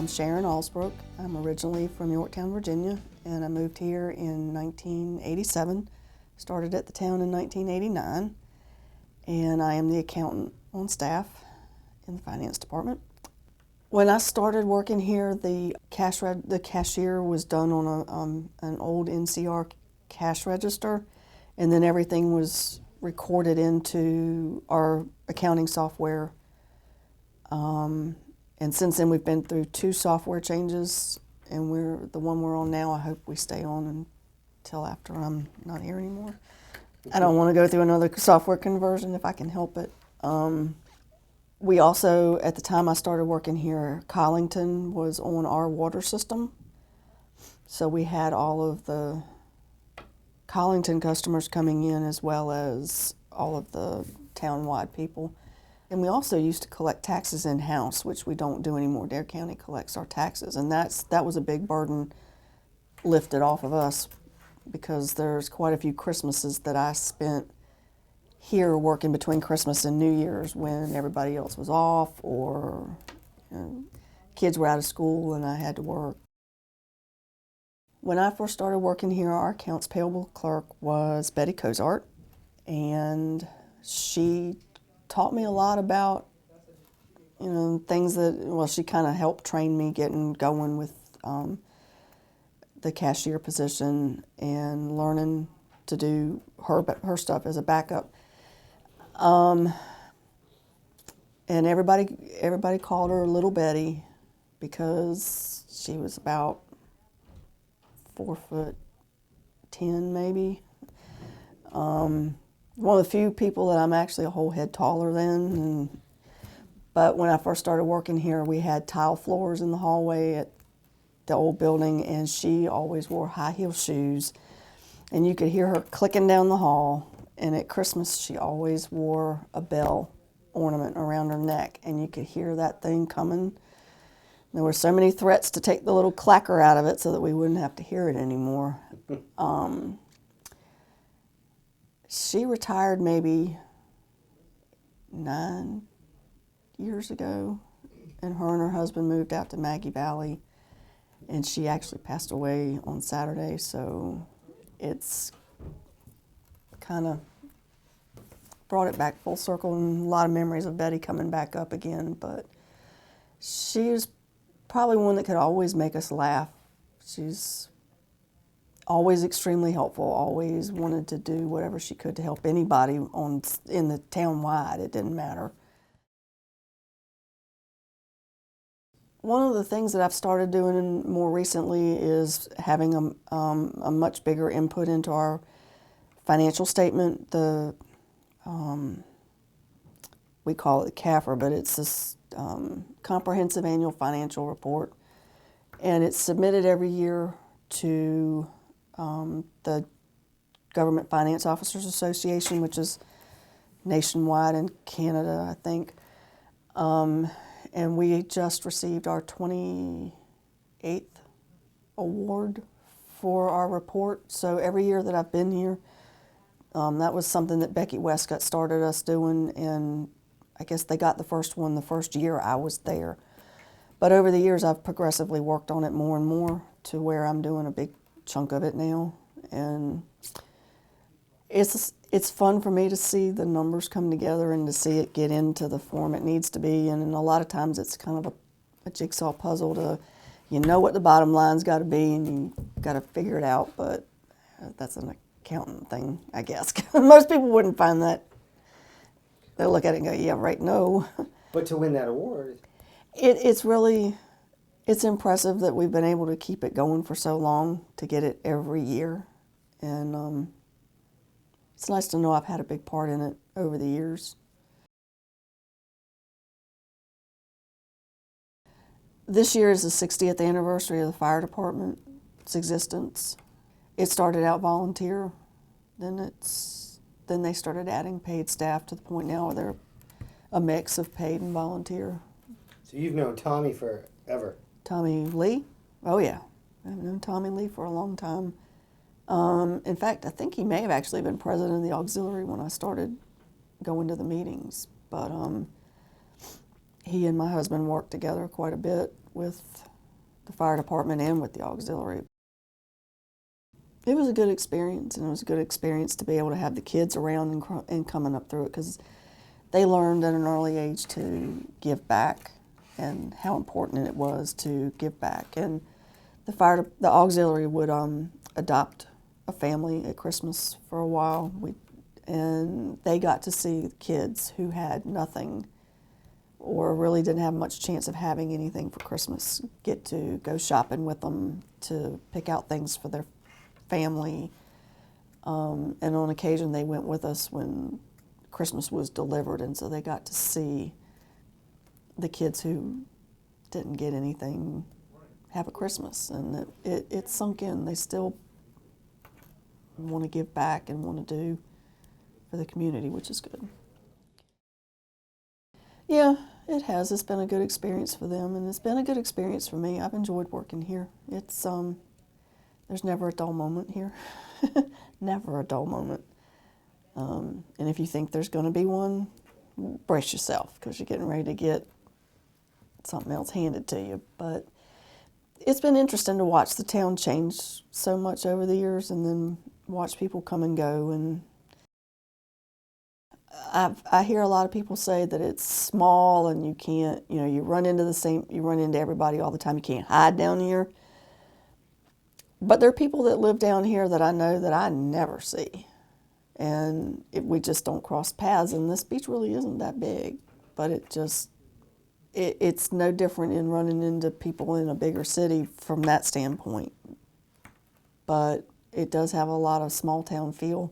Sharon Allsbrook. I'm originally from Yorktown, Virginia, and I moved here in 1987. Started at the town in 1989, and I am the accountant on staff in the finance department. When I started working here, the cashier was done on an old NCR cash register, and then everything was recorded into our accounting software. And since then, we've been through 2 software changes, and the one we're on now, I hope we stay on until after I'm not here anymore. I don't want to go through another software conversion if I can help it. We also, at the time I started working here, Collington was on our water system. So we had all of the Collington customers coming in as well as all of the town-wide people. And we also used to collect taxes in-house, which we don't do anymore. Dare County collects our taxes, and that was a big burden lifted off of us because there's quite a few Christmases that I spent here working between Christmas and New Year's when everybody else was off or kids were out of school and I had to work. When I first started working here, our accounts payable clerk was Betty Cozart, and she taught me a lot about, things that, she kind of helped train me getting going with the cashier position and learning to do her stuff as a backup. And everybody called her Little Betty because she was about 4'10" maybe. One of the few people that I'm actually a whole head taller than. But when I first started working here, we had tile floors in the hallway at the old building, and she always wore high heel shoes, and you could hear her clicking down the hall. And at Christmas, she always wore a bell ornament around her neck, and you could hear that thing coming. There were so many threats to take the little clacker out of it so that we wouldn't have to hear it anymore. She retired maybe 9 years ago, and her husband moved out to Maggie Valley, and she actually passed away on Saturday, so it's kind of brought it back full circle, and a lot of memories of Betty coming back up again. But she was probably one that could always make us laugh. She's always extremely helpful, always wanted to do whatever she could to help anybody in the town-wide. It didn't matter. One of the things that I've started doing more recently is having a much bigger input into our financial statement. We call it CAFR, but it's this Comprehensive Annual Financial Report, and it's submitted every year to the Government Finance Officers Association, which is nationwide in Canada, I think. And we just received our 28th award for our report. So every year that I've been here, that was something that Becky Westcott started us doing, and I guess they got the first one the first year I was there. But over the years, I've progressively worked on it more and more to where I'm doing a big chunk of it now. And it's fun for me to see the numbers come together and to see it get into the form it needs to be. And a lot of times it's kind of a jigsaw puzzle to, what the bottom line's got to be and you got to figure it out. But that's an accountant thing, I guess. Most people wouldn't find that. They'll look at it and go, yeah, right, no. But to win that award, it's impressive that we've been able to keep it going for so long, to get it every year. And it's nice to know I've had a big part in it over the years. This year is the 60th anniversary of the fire department's existence. It started out volunteer, then they started adding paid staff to the point now where they're a mix of paid and volunteer. So you've known Tommy forever. Tommy Lee? Oh yeah, I've known Tommy Lee for a long time. In fact, I think he may have actually been president of the auxiliary when I started going to the meetings. But he and my husband worked together quite a bit with the fire department and with the auxiliary. It was a good experience, and it was a good experience to be able to have the kids around and coming up through it, because they learned at an early age to give back and how important it was to give back. And the auxiliary would adopt a family at Christmas for a while, and they got to see kids who had nothing or really didn't have much chance of having anything for Christmas get to go shopping with them to pick out things for their family. And on occasion they went with us when Christmas was delivered, and so they got to see the kids who didn't get anything have a Christmas, and it sunk in. They still want to give back and want to do for the community, which is good. Yeah, it has. It's been a good experience for them, and it's been a good experience for me. I've enjoyed working here. It's there's never a dull moment here. Never a dull moment. And if you think there's going to be one, brace yourself, because you're getting ready to get something else handed to you. But it's been interesting to watch the town change so much over the years, and then watch people come and go. And I hear a lot of people say that it's small and you can't, you run into everybody all the time. You can't hide down here. But there are people that live down here that I know that I never see. And we just don't cross paths, and this beach really isn't that big. But it's no different in running into people in a bigger city from that standpoint. But it does have a lot of small town feel,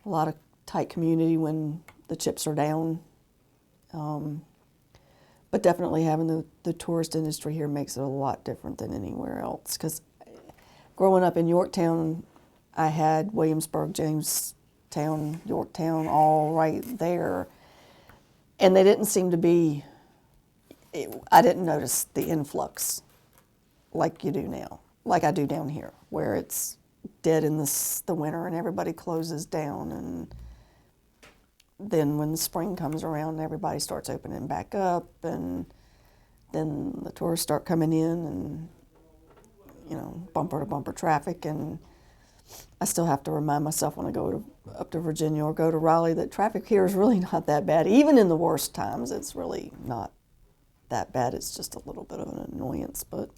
a lot of tight community when the chips are down. But definitely having the tourist industry here makes it a lot different than anywhere else. Because growing up in Yorktown, I had Williamsburg, Jamestown, Yorktown all right there. And they didn't seem to be, I didn't notice the influx like you do now, like I do down here, where it's dead in the winter and everybody closes down, and then when the spring comes around, everybody starts opening back up, and then the tourists start coming in, and bumper to bumper traffic. And I still have to remind myself when I go up to Virginia or go to Raleigh that traffic here is really not that bad. Even in the worst times, it's really not that bad. It's just a little bit of an annoyance, but